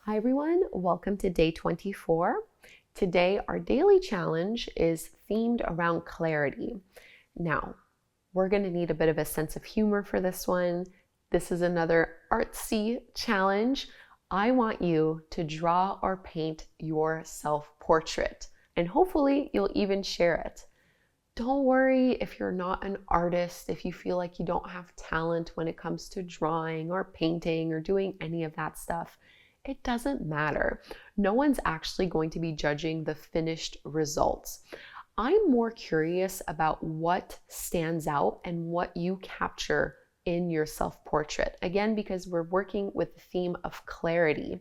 Hi everyone, welcome to day 24. Today our daily challenge is themed around clarity. Now, we're going to need a bit of a sense of humor for this one. This is another artsy challenge. I want you to draw or paint your self-portrait, and hopefully you'll even share it. Don't worry if you're not an artist, if you feel like you don't have talent when it comes to drawing or painting or doing any of that stuff. It doesn't matter. No one's actually going to be judging the finished results. I'm more curious about what stands out and what you capture in your self-portrait. Again, because we're working with the theme of clarity.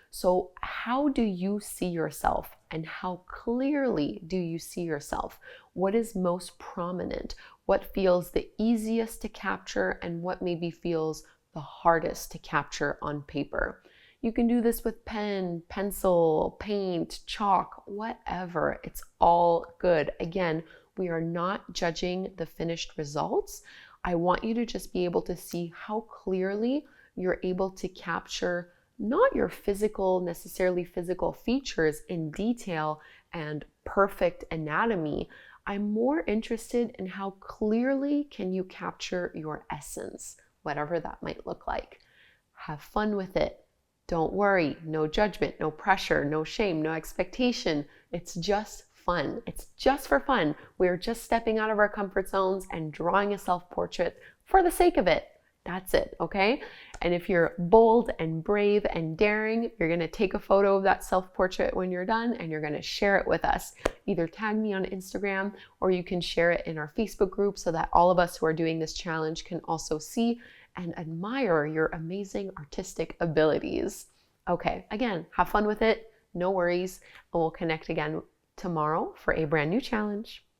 So how do you see yourself and how clearly do you see yourself? What is most prominent? What feels the easiest to capture and what maybe feels the hardest to capture on paper? You can do this with pen, pencil, paint, chalk, whatever. It's all good. Again, we are not judging the finished results. I want you to just be able to see how clearly you're able to capture not your necessarily physical features in detail and perfect anatomy. I'm more interested in how clearly can you capture your essence, whatever that might look like. Have fun with it. Don't worry, no judgment, no pressure, no shame, no expectation. It's just fun. It's just for fun. We're just stepping out of our comfort zones and drawing a self-portrait for the sake of it. That's it, okay? And if you're bold and brave and daring, you're gonna take a photo of that self-portrait when you're done and you're gonna share it with us. Either tag me on Instagram or you can share it in our Facebook group so that all of us who are doing this challenge can also see and admire your amazing artistic abilities. Okay, again, have fun with it, no worries, and we'll connect again tomorrow for a brand new challenge.